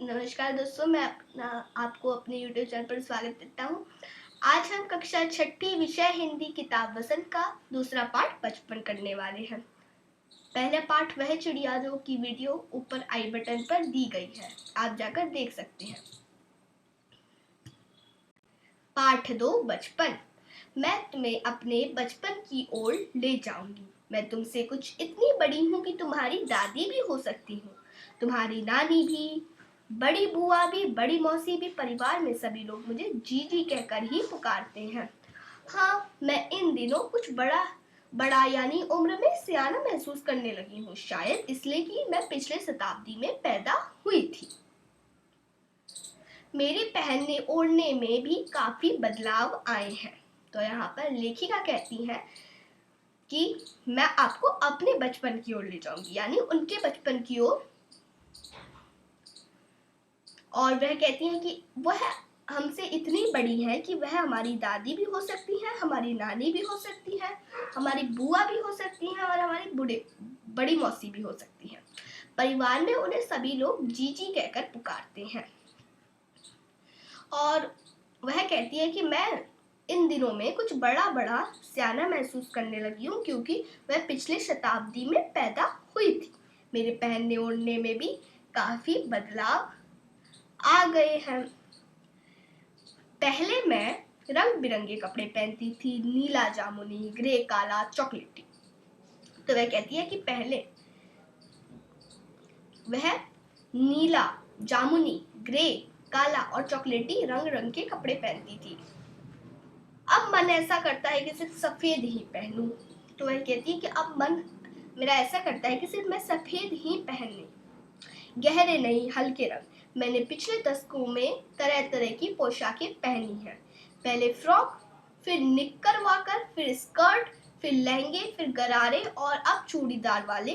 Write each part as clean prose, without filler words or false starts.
नमस्कार दोस्तों, मैं आपको अपने यूट्यूब चैनल पर स्वागत करता हूँ। आज हम कक्षा छठी विषय हिंदी किताब वसंत का दूसरा पाठ बचपन करने वाले हैं। पहला पाठ वह चिड़िया जो की वीडियो ऊपर आई बटन पर दी गई है, आप जाकर देख सकते हैं। पाठ 2 बचपन। मैं तुम्हें अपने बचपन की ओर ले जाऊंगी। मैं तुमसे कुछ इतनी बड़ी हूँ कि तुम्हारी दादी भी हो सकती हूँ, तुम्हारी नानी भी, बड़ी बुआ भी, बड़ी मौसी भी। परिवार में सभी लोग मुझे जीजी कहकर ही पुकारते हैं। हाँ, मैं इन दिनों कुछ बड़ा बड़ा यानी उम्र में सियाना महसूस करने लगी हूँ, शायद इसलिए कि मैं पिछले शताब्दी में पैदा हुई थी। मेरे पहनने ओढ़ने में भी काफी बदलाव आए हैं। तो यहाँ पर लेखिका कहती है कि मैं आपको अपने बचपन की ओर ले जाऊंगी, यानी उनके बचपन की ओर। और वह कहती है कि वह हमसे इतनी बड़ी है कि वह हमारी दादी भी हो सकती है, हमारी नानी भी हो सकती है, हमारी बुआ भी हो सकती है और हमारी बड़ी मौसी भी हो सकती है। परिवार में उन्हें सभी लोग जीजी कहकर पुकारते हैं। और वह कहती है कि मैं इन दिनों में कुछ बड़ा बड़ा सियाना महसूस करने लगी हूँ, क्योंकि वह पिछले शताब्दी में पैदा हुई थी। मेरे पहनने ओढ़ने में भी काफी बदलाव आ गए हैं। पहले मैं रंग बिरंगे कपड़े पहनती थी, नीला, जामुनी, ग्रे, काला, चॉकलेटी। तो वह कहती है कि पहले वह नीला, जामुनी, ग्रे, काला और चॉकलेटी रंग के कपड़े पहनती थी। अब मन ऐसा करता है कि सिर्फ सफेद ही पहनूं। तो वह कहती है कि अब मन मेरा ऐसा करता है कि सिर्फ मैं सफेद ही पहन लूं। गहरे नहीं, हल्के रंग। मैंने पिछले दशकों में तरह तरह की पोशाकें पहनी हैं। पहले फ्रॉक, फिर निक्कर वाकर, फिर स्कर्ट, फिर लहंगे, फिर गरारे और अब चूड़ीदार वाले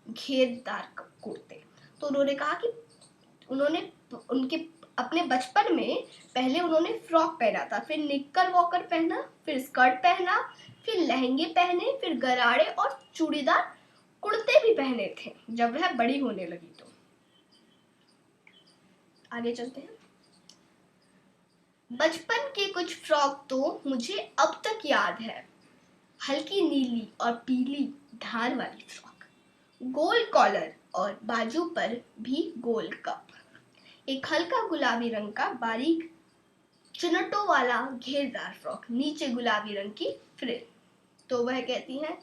घेरदार कुर्ते। तो उन्होंने कहा कि उन्होंने उनके अपने बचपन में पहले उन्होंने फ्रॉक पहना था, फिर निक्कर वॉकर पहना, फिर स्कर्ट पहना, फिर लहंगे पहने, फिर गरारे और चूड़ीदार कुर्ते भी पहने थे जब वह बड़ी होने लगी। तो आगे चलते हैं। बचपन के कुछ फ्रॉक तो मुझे अब तक याद है। हल्की नीली और पीली धार वाली फ्रॉक, गोल कॉलर और बाजू पर भी गोल कप, एक हल्का गुलाबी रंग का बारीक चुनटों वाला घेरदार फ्रॉक, नीचे गुलाबी रंग की फ्रिल। तो वह कहती हैं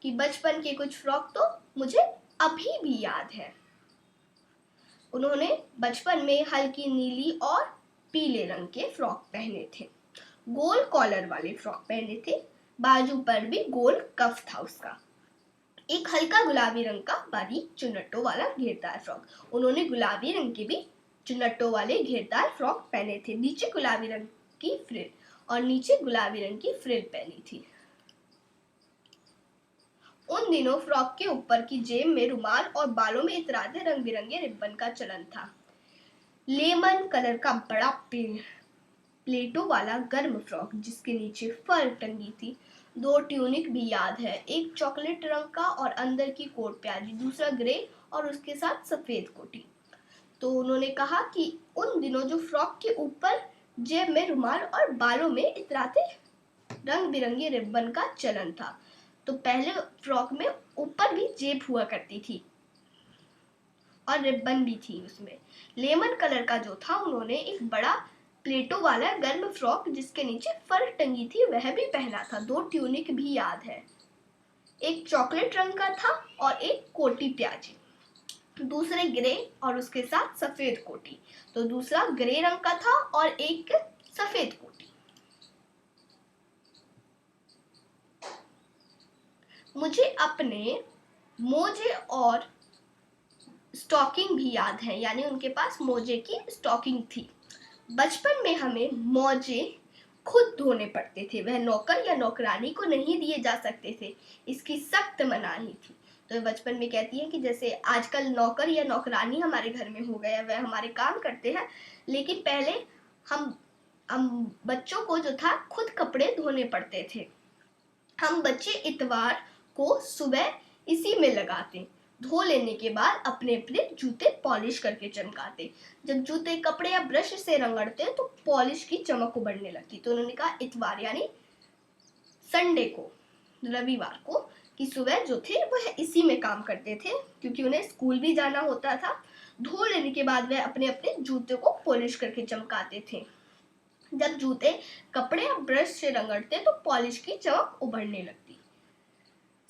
कि बचपन के कुछ फ्रॉक तो मुझे अभी भी याद है। उन्होंने बचपन में हल्की नीली और पीले रंग के फ्रॉक पहने थे, गोल कॉलर वाले फ्रॉक पहने थे, बाजू पर भी गोल कफ था उसका, एक हल्का गुलाबी रंग का बारीक चुन्नटों वाला घेरदार फ्रॉक। उन्होंने गुलाबी रंग के भी चुन्नटों वाले घेरदार फ्रॉक पहने थे, नीचे गुलाबी रंग की फ्रिल और नीचे गुलाबी रंग की फ्रिल पहनी थी। उन दिनों फ्रॉक के ऊपर की जेब में रुमाल और बालों में इतराते रंग बिरंगे रिब्बन का चलन था। लेमन कलर का बड़ा प्लेटों वाला गर्म फ्रॉक जिसके नीचे फर टंगी थी। 2 ट्यूनिक भी याद है, एक चॉकलेट रंग का और अंदर की कोट प्याजी, दूसरा ग्रे और उसके साथ सफेद कोटी। तो उन्होंने कहा कि उन दिनों जो फ्रॉक के ऊपर जेब में रुमाल और बालों में इतराते रंग बिरंगे रिब्बन का चलन था। तो पहले फ्रॉक में ऊपर भी जेब हुआ करती थी और रिब्बन भी थी उसमें। लेमन कलर का जो था, उन्होंने एक बड़ा प्लेटो वाला गर्म फ्रॉक जिसके नीचे फर टंगी थी वह भी पहना था। 2 ट्यूनिक भी याद है, एक चॉकलेट रंग का था और एक कोटी प्याजी, दूसरे ग्रे और उसके साथ सफेद कोटी। तो दूसरा ग्रे रंग का था और एक सफेद कोटी। मुझे अपने मोजे और स्टॉकिंग भी याद है, यानी उनके पास मोजे की स्टॉकिंग थी। बचपन में हमें मोजे खुद धोने पड़ते थे, वह नौकर या नौकरानी को नहीं दिए जा सकते थे, इसकी सख्त मनाही थी। तो बचपन में कहती है कि जैसे आजकल नौकर या नौकरानी हमारे घर में हो गया, वह हमारे काम करते हैं, लेकिन पहले हम बच्चों को जो था खुद कपड़े धोने पड़ते थे। हम बच्चे इतवार को सुबह इसी में लगाते, धो लेने के बाद अपने अपने जूते पॉलिश करके चमकाते। जब जूते कपड़े या ब्रश से रगड़ते तो पॉलिश की चमक उभरने लगती। तो उन्होंने कहा इतवार यानी संडे को, रविवार को की सुबह जो थे वह इसी में काम करते थे, क्योंकि उन्हें स्कूल भी जाना होता था। धो लेने के बाद वह अपने अपने जूते को पॉलिश करके चमकाते थे। जब जूते कपड़े या ब्रश से रगड़ते तो पॉलिश की चमक उभरने लगती।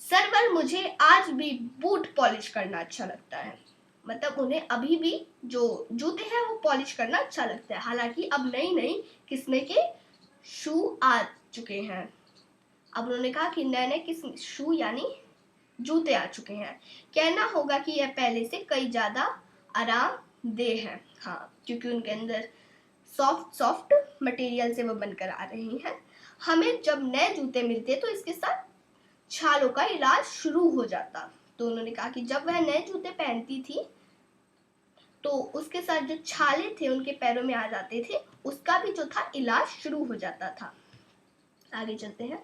सरवर मुझे आज भी बूट पॉलिश करना अच्छा लगता है। मतलब उन्हें अभी भी जो जूते हैं वो पॉलिश करना अच्छा लगता है। हालांकि अब नई नई किस्म के शू आ चुके हैं। अब उन्होंने कहा कि नए नए किस्म शू यानी जूते आ चुके हैं। कहना होगा कि यह पहले से कई ज्यादा आरामदेह है। हाँ, क्योंकि उनके अंदर सॉफ्ट मटेरियल से वो बनकर आ रहे हैं। हमें जब नए जूते मिलते तो इसके साथ छालों का इलाज शुरू हो जाता। तो उन्होंने कहा कि जब वह नए जूते पहनती थी तो उसके साथ जो छाले थे उनके पैरों में आ जाते थे, उसका भी जो था इलाज शुरू हो जाता था। आगे चलते हैं।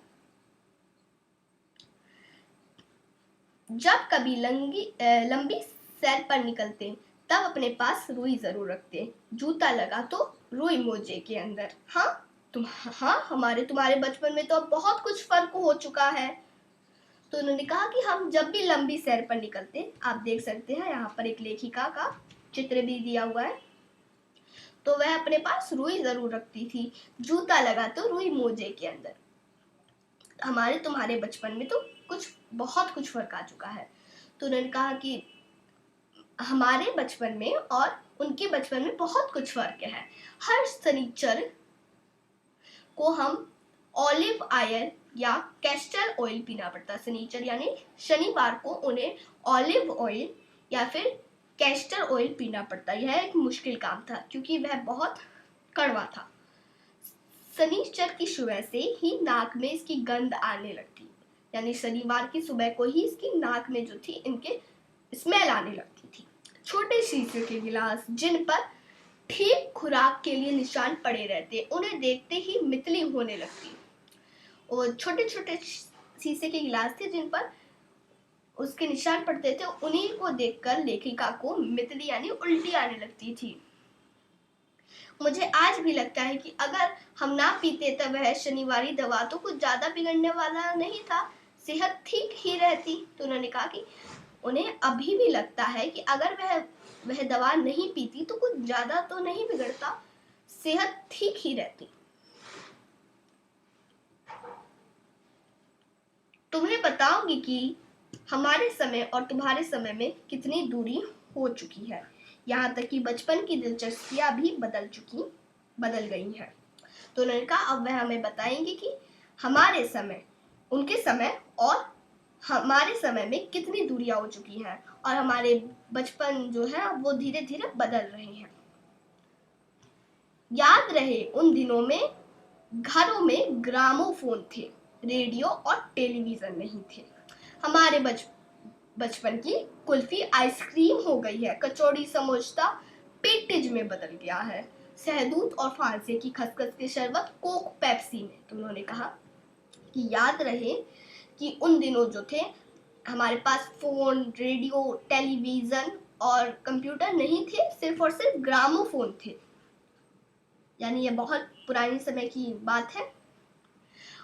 जब कभी लंबी सैर पर निकलते तब अपने पास रुई जरूर रखते। जूता लगा तो रुई मोजे के अंदर। हाँ, तुम्हारे बचपन में तो अब बहुत कुछ फर्क हो चुका है। तो उन्होंने कहा कि हम जब भी लंबी सैर पर निकलते, आप देख सकते हैं यहाँ पर एक लेखिका का चित्र भी दिया हुआ है, तो वह अपने पास रुई जरूर रखती थी। जूता लगा तो रुई मोजे के अंदर। हमारे तुम्हारे बचपन में तो बहुत कुछ फर्क आ चुका है। तो उन्होंने कहा कि हमारे बचपन में और उनके बचपन में बहुत कुछ फर्क है। हर शनिचर को हम ऑलिव ऑयल या कैस्टर ऑयल पीना पड़ता। शनिचर यानी शनिवार को उन्हें ऑलिव ऑयल या फिर कैस्टर ऑयल पीना पड़ता। यह एक मुश्किल काम था क्योंकि वह बहुत कड़वा था। शनिचर की सुबह से ही नाक में इसकी गंध आने लगती, यानी शनिवार की सुबह को ही इसकी नाक में जो थी इनके स्मेल आने लगती थी। छोटे शीशे के गिलास जिन पर ठीक खुराक के लिए निशान पड़े रहते, उन्हें देखते ही मितली होने लगती। और छोटे छोटे शीशे के गिलास थे जिन पर उसके निशान पड़ते थे, उन्हीं को देखकर लेखिका को मितली यानी उल्टी आने लगती थी। मुझे आज भी लगता है कि अगर हम ना पीते तब वह शनिवारी दवा तो कुछ ज्यादा बिगड़ने वाला नहीं था, सेहत ठीक ही रहती। तो उन्होंने कहा कि उन्हें अभी भी लगता है कि अगर वह दवा नहीं पीती तो कुछ ज्यादा तो नहीं बिगड़ता, सेहत ठीक ही रहती। तुम्हें बताऊंगी कि हमारे समय और तुम्हारे समय में कितनी दूरी हो चुकी है। यहाँ तक कि बचपन की दिलचस्पियां भी बदल गई हैं। तो उन्होंने कहा अब वह हमें बताएंगे कि हमारे समय, उनके समय और हमारे समय में कितनी दूरियां हो चुकी हैं और हमारे बचपन जो है वो धीरे धीरे बदल रहे हैं। याद रहे उन दिनों में घरों में ग्रामोफोन थे, रेडियो और टेलीविजन नहीं थे। हमारे बचपन की कुल्फी आइसक्रीम हो गई है, कचौड़ी समोसा पेटिज में बदल गया है, शहदूत और फांसे की खसखस के शरबत कोक पेप्सी में। तो उन्होंने कहा कि याद रहे कि उन दिनों जो थे हमारे पास फोन, रेडियो, टेलीविजन और कंप्यूटर नहीं थे, सिर्फ और सिर्फ ग्रामोफोन थे। यानी ये बहुत पुराने समय की बात है।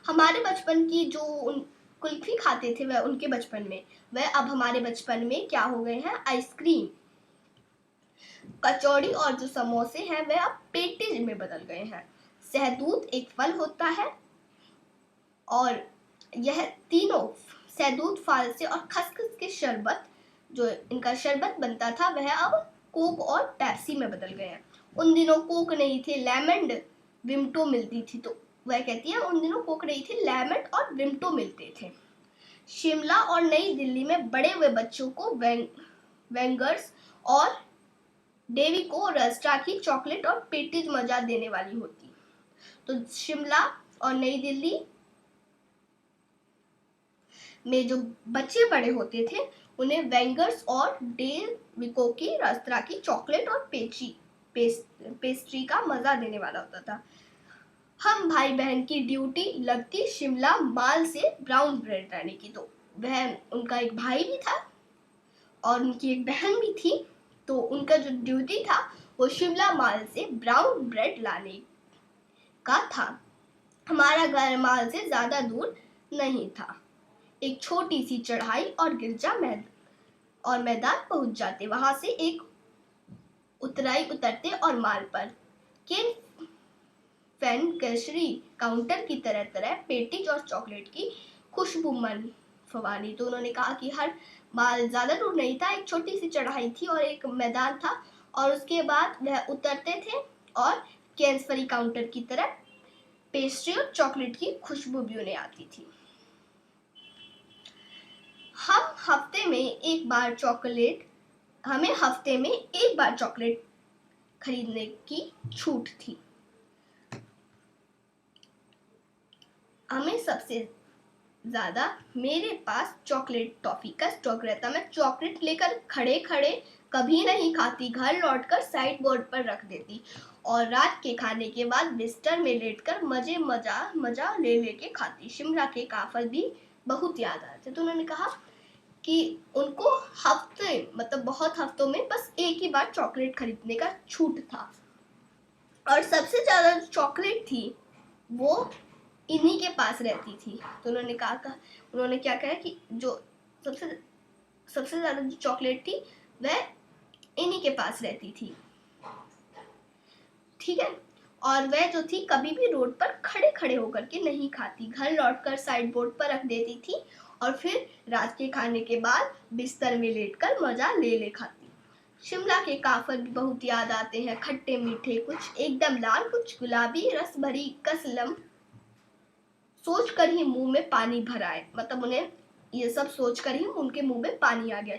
हमारे बचपन की जो कुल्फी खाते थे वह उनके बचपन में, वह अब हमारे बचपन में क्या हो गए हैं, आइसक्रीम, कचौड़ी और जो समोसे हैं वह अब पेटिज में बदल गए हैं। शहदूत एक फल होता है और यह तीनों शहदूत, फालसे और खसखस के शरबत, जो इनका शरबत बनता था वह अब कोक और पेप्सी में बदल गए हैं। उन दिनों कोक नहीं थे, लेमंड विमटो मिलती थी। तो वह कहती है उन दिनों कोक नहीं थी, लेमंड और विमटो मिलते थे। शिमला और नई दिल्ली में बड़े हुए बच्चों को वेंगर्स और डेवी को रस्टा की चॉकलेट और पेटिज मजा देने वाली होती। तो शिमला और नई दिल्ली में जो बच्चे बड़े होते थे उन्हें वेंगर्स और डेविको की रस्टा की चॉकलेट और पेस्ट्री का मजा देने वाला होता था। हम भाई बहन की ड्यूटी लगती शिमला माल से ब्राउन ब्रेड लाने की। तो वह उनका एक भाई भी था और उनकी एक बहन भी थी। तो उनका जो ड्यूटी था वो शिमला माल से ब्राउन ब्रेड लाने का था। हमारा घर माल से ज्यादा दूर नहीं था। एक छोटी सी चढ़ाई और गिरजा मैदान पहुंच जाते। वहां से एक उतराई उतरते और माल पर केन फैन केसरी काउंटर की तरह तरह पेटीज और चॉकलेट की खुशबू मन फवानी। तो उन्होंने कहा कि हर माल ज्यादा दूर नहीं था, एक छोटी सी चढ़ाई थी और एक मैदान था, और उसके बाद वह उतरते थे और कैंसफरी काउंटर की तरह पेस्ट्री और चॉकलेट की खुशबू भी उन्हें आती थी। हमें हफ्ते में एक बार चॉकलेट खरीदने की छूट थी। हमें सबसे ज्यादा मेरे पास चॉकलेट टॉफी का स्टॉक रहता। मैं चॉकलेट लेकर खड़े खड़े कभी नहीं खाती, घर लौटकर साइड बोर्ड पर रख देती और रात के खाने के बाद बिस्तर में लेटकर मजा ले लेके खाती। शिमला के काफल भी बहुत याद आते। तो उन्होंने कहा कि उनको बहुत हफ्तों में बस एक ही बार चॉकलेट खरीदने का छूट था, और सबसे ज्यादा चॉकलेट थी वो इन्हीं के पास रहती थी। तो उन्होंने क्या कहा कि जो सबसे ज्यादा जो चॉकलेट थी वह इन्हीं के पास रहती थी, ठीक है। और वह जो थी कभी भी रोड पर खड़े खड़े होकर के नहीं खाती, घर लौटकर साइड बोर्ड पर रख देती थी और फिर रात के खाने के बाद बिस्तर में लेटकर मजा ले ले खाती। शिमला के काफल भी बहुत याद आते हैं, खट्टे मीठे, कुछ एकदम लाल, कुछ गुलाबी, रस भरी कसलम। सोच कर ही मुंह में पानी भर आए, उन्हें ये सब सोच कर ही उनके मुंह में पानी आ गया।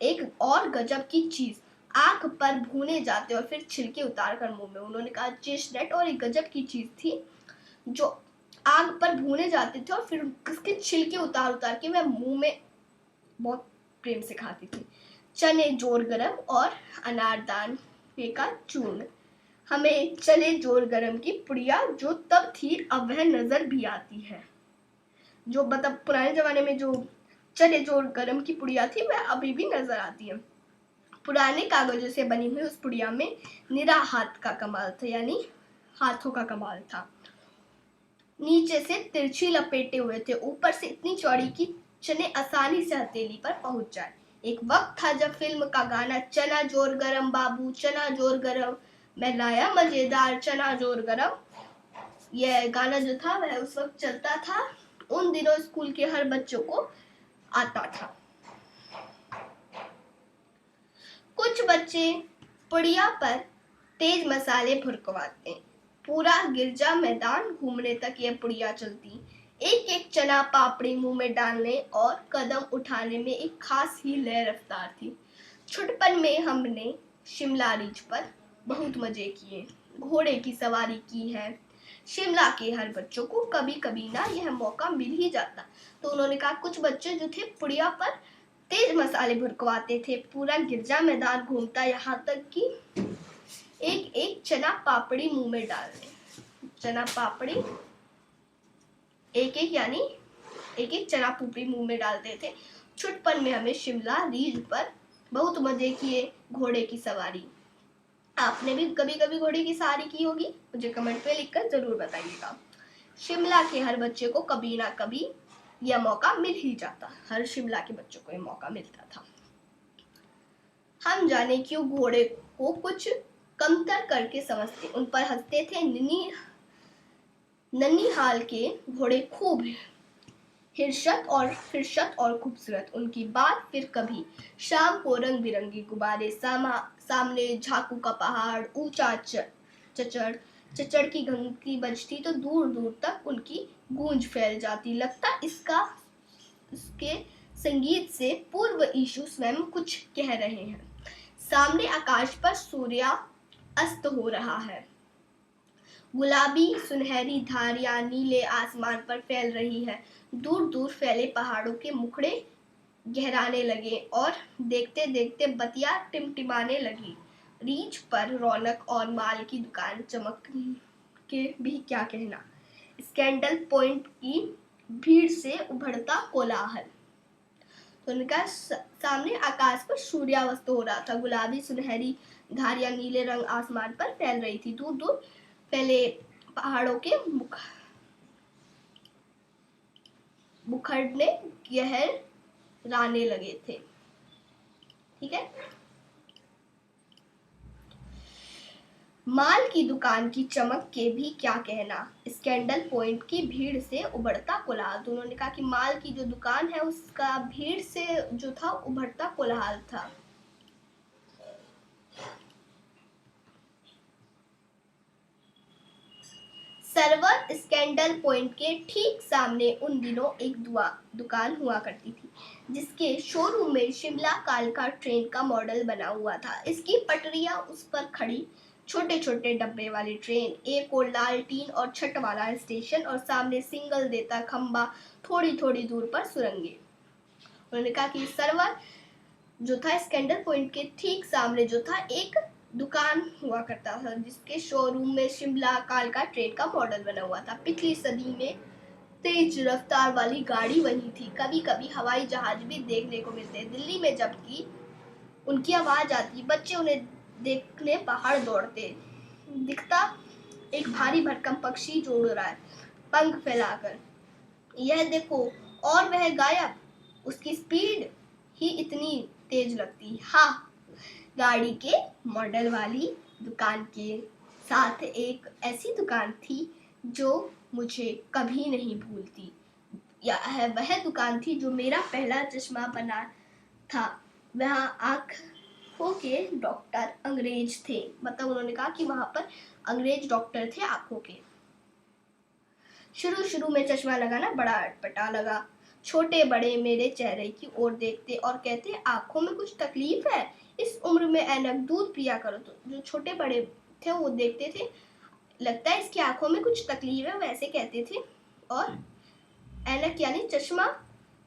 एक और गजब की चीज, आग पर भूने जाते और फिर छिलके उतार कर मुंह में। उन्होंने कहा चेस्टनट और एक गजब की चीज थी जो आग पर भूने जाते थे और फिर उसके छिलके उतार उतार के वह मुंह में बहुत प्रेम से खाती थी। चने जोर गरम और अनारदान का चूर्ण। हमें चने जोर गरम की पुड़िया जो तब थी अब वह नजर भी आती है। जो पुराने जमाने में जो चने जोर गरम की पुड़िया थी वह अभी भी नजर आती है। पुराने कागजों से बनी हुई उस पुड़िया में निरा हाथ का कमाल था, यानी हाथों का कमाल था। नीचे से तिरछी लपेटे हुए थे, ऊपर से इतनी चौड़ी कि चने आसानी से हथेली पर पहुंच जाए। एक वक्त था जब फिल्म का गाना चना जोर गरम बाबू चना जोर गरम, मैं लाया मजेदार चना जोर गरम, यह गाना जो था वह उस वक्त चलता था। उन दिनों स्कूल के हर बच्चों को आता था। कुछ बच्चे पुड़िया पर तेज मसाले भुरकवाते, पूरा गिरजा मैदान घूमने तक यह पुड़िया चलती। एक एक चना पापड़ी मुंह में डालने और कदम उठाने में एक खास ही लय रफ्तार थी। छुटपन में हमने शिमला रिज पर बहुत मजे किए, घोड़े की सवारी की है। शिमला के हर बच्चों को कभी कभी ना यह मौका मिल ही जाता। तो उन्होंने कहा कुछ बच्चे जो थे पुड़िया पर तेज मसाले भुरकवाते थे, पूरा गिरजा मैदान घूमता, यहाँ तक कि एक एक चना पापड़ी मुंह में डालने, चना पापड़ी एक एक चना पुपड़ी मुंह में डालते थे। छुटपन में हमें शिमला रीज पर बहुत मजे किए, घोड़े की सवारी। आपने भी कभी कभी घोड़े की सवारी की होगी, मुझे कमेंट में लिखकर जरूर बताइएगा। शिमला के हर बच्चे को कभी ना कभी यह मौका मिल ही जाता, हर शिमला के बच्चों को यह मौका मिलता था। हम जाने क्यों घोड़े को कुछ कमतर करके समझते, उन पर हंसते थे। नन्हीहाल के घोड़े खूब हिरशत और खूबसूरत, उनकी बात फिर कभी। शाम को रंग बिरंगे गुब्बारे, सामने झाकू का पहाड़, ऊंचा चचड़ की घंटी बजती तो दूर दूर तक उनकी गूंज फैल जाती। लगता इसके संगीत से पूर्व यीशु स्वयं कुछ कह रहे हैं। सामने आकाश पर सूर्य अस्त हो रहा है, गुलाबी सुनहरी धारियां नीले आसमान पर फैल रही है। दूर दूर फैले पहाड़ों के मुखड़े गहराने लगे और देखते देखते बतिया टिमटिमाने लगी। रीछ पर रौनक और माल की दुकान चमक के भी क्या कहना, स्कैंडल पॉइंट की भीड़ से उभरता कोलाहल। तो उनका सामने आकाश पर सूर्यास्त हो रहा था। गुलाबी सुनहरी धारियां नीले रंग आसमान पर फैल रही थी। दूर दूर फैले पहाड़ों के मुखड़े गहराने लगे थे। ठीक है। माल की दुकान की चमक के भी क्या कहना, स्कैंडल पॉइंट की भीड़ से उभरता कोलाहल। तो उन्होंने कहा कि माल की जो दुकान है उसका भीड़ से जो था उभरता कोलाहल था। सर्वर स्कैंडल पॉइंट के ठीक सामने उन दिनों एक दुकान हुआ करती थी जिसके शोरूम में शिमला कालका ट्रेन का मॉडल बना हुआ था। इसकी पटरियां, उस पर खड़ी छोटे छोटे डब्बे वाली ट्रेन, एक और लाल टीन और छत वाला स्टेशन और सामने सिंगल देता खंबा, थोड़ी थोड़ी दूर पर सुरंगें। उन्होंने कहा कि सर्वर जो था स्कैंडल पॉइंट के ठीक सामने जो था एक दुकान हुआ करता था जिसके शोरूम में शिमला कालका ट्रेन का मॉडल बना हुआ था। पिछली सदी में तेज रफ्तार वाली गाड़ी वही थी। कभी कभी हवाई जहाज भी देखने को मिलते। दिल्ली में जबकि उनकी आवाज आती, बच्चे उन्हें देखने बाहर दौड़ते। दिखता एक भारी भरकम पक्षी जो उड़ रहा है पंख फैलाकर, यह देखो, और वह गायब। उसकी स्पीड ही इतनी तेज लगती। हाँ, गाड़ी के मॉडल वाली दुकान के साथ एक ऐसी दुकान थी जो मुझे कभी नहीं भूलती। यह वह दुकान थी जो मेरा पहला चश्मा बना था। वहाँ आंखों के डॉक्टर अंग्रेज थे। मतलब उन्होंने कहा कि वहां पर अंग्रेज डॉक्टर थे आंखों के। शुरू शुरू में चश्मा लगाना बड़ा अटपटा लगा। छोटे बड़े मेरे चेहरे की ओर देखते और कहते, आंखों में कुछ तकलीफ है, इस उम्र में ऐनक दूर पिया करो। तो जो छोटे बड़े थे वो देखते थे, लगता है इसकी आंखों में कुछ तकलीफ है, वैसे कहते थे। और ऐनक यानी चश्मा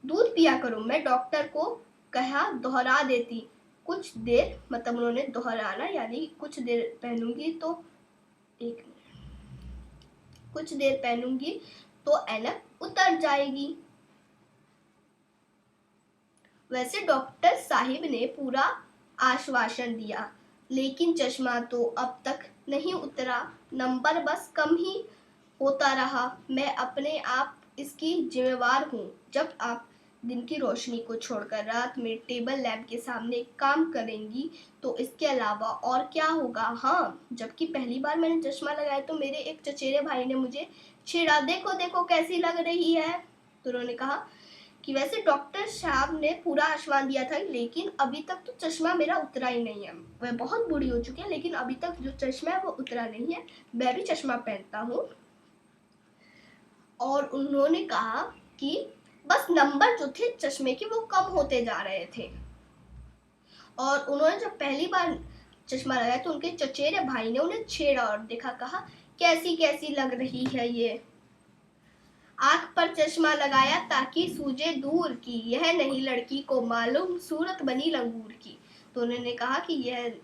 दूध पिया करो। मैं डॉक्टर को कहा दोहरा देती कुछ देर, मतलब उन्होंने दोहराना यानी कुछ देर पहनूंगी तो कुछ देर पहनूंगी तो ऐनक उतर जाएगी। वैसे डॉक्टर साहिब ने पूरा आश्वासन दिया, लेकिन चश्मा तो अब तक नहीं उतरा। नंबर बस कम ही होता रहा। मैं अपने आप इसकी जिम्मेवार हूँ। जब आप दिन की रोशनी को छोड़कर रात में टेबल लैंप के सामने काम करेंगी तो इसके अलावा और क्या होगा। हाँ, जबकि पहली बार मैंने चश्मा लगाया तो मेरे एक चचेरे भाई ने मुझे छेड़ा, देखो देखो कैसी लग रही है। तो उन्होंने कहा कि वैसे डॉक्टर साहब ने पूरा आश्वासन दिया था, लेकिन अभी तक तो चश्मा मेरा उतरा ही नहीं है। वह बहुत बूढ़ी हो चुकी है लेकिन अभी तक जो चश्मा है वो उतरा नहीं है। मैं भी चश्मा पहनता हूँ। और उन्होंने कहा कि बस नंबर जो थे चश्मे के वो कम होते जा रहे थे। और उन्होंने जब पहली बार चश्मा लगाया तो उनके चचेरे भाई ने उन्हें छेड़ा और देखा, कहा कैसी कैसी लग रही है ये। आंख पर चश्मा लगाया ताकि सूझे दूर की, यह नहीं लड़की को मालूम सूरत बनी लंगूर की। तो उन्होंने कहा कि यह,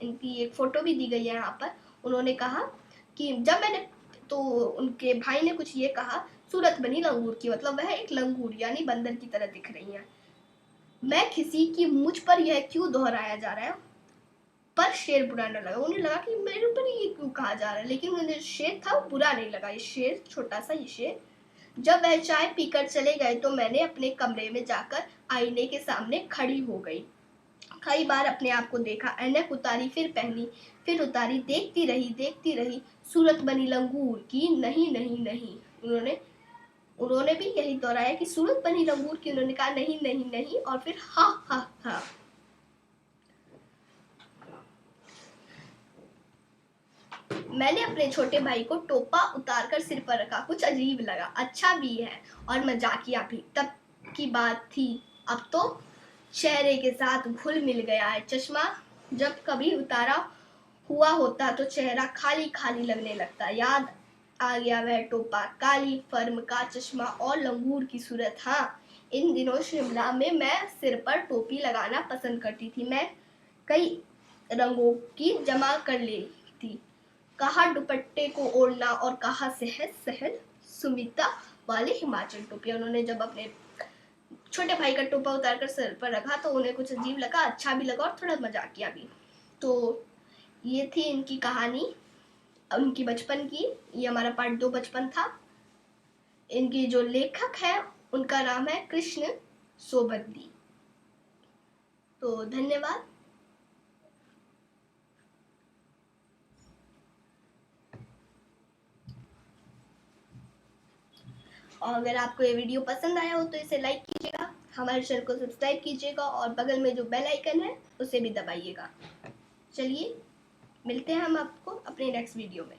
इनकी एक फोटो भी दी गई है यहाँ पर। उन्होंने कहा कि जब मैंने, तो उनके भाई ने कुछ ये कहा, सूरत बनी लंगूर की, मतलब वह एक लंगूर यानी बंदर की तरह दिख रही है। मैं किसी की मुझ पर यह क्यों दोहराया जा रहा है, पर शेर बुरा न लगा। उन्हें लगा कि मेरे ऊपर ये क्यों कहा जा रहा है, लेकिन उन्हें शेर था बुरा नहीं लगा। ये शेर, छोटा सा ये शेर। जब वह चाय पीकर चले गए तो मैंने अपने कमरे में जाकर आईने के सामने खड़ी हो गई। कई बार अपने आप को देखा, ऐनक उतारी, फिर पहनी, फिर उतारी, देखती रही, सूरत बनी लंगूर की, नहीं नहीं नहीं। उन्होंने भी यही दोहराया कि सूरत बनी लंगूर की। उन्होंने कहा नहीं नहीं नहीं, और फिर हा हा हा। मैंने अपने छोटे भाई को टोपा उतारकर सिर पर रखा। कुछ अजीब लगा, अच्छा भी है और मजाकिया भी। तब की बात थी, अब तो चेहरे के साथ घुल मिल गया है। चश्मा जब कभी उतारा हुआ होता तो चेहरा खाली खाली लगने लगता। याद आ गया वह टोपा, काली फर्म का चश्मा और लंगूर की सूरत। हाँ, इन दिनों शिमला में मैं सिर पर टोपी लगाना पसंद करती थी। मैं कई रंगों की जमा कर लेती, कहा दुपट्टे को ओढ़ना और कहा सहज सहज सुमिता वाली हिमाचल टोपी। उन्होंने जब अपने छोटे भाई का टोपा उतार कर सर पर रखा तो उन्हें कुछ अजीब लगा, अच्छा भी लगा और थोड़ा मजाकिया भी। तो ये थी इनकी कहानी, उनकी बचपन की। ये हमारा पार्ट 2 बचपन था। इनकी जो लेखक है उनका नाम है कृष्ण सोबती। तो धन्यवाद। और अगर आपको ये वीडियो पसंद आया हो तो इसे लाइक कीजिएगा, हमारे चैनल को सब्सक्राइब कीजिएगा और बगल में जो बेल आइकन है उसे भी दबाइएगा। चलिए मिलते हैं हम आपको अपने नेक्स्ट वीडियो में।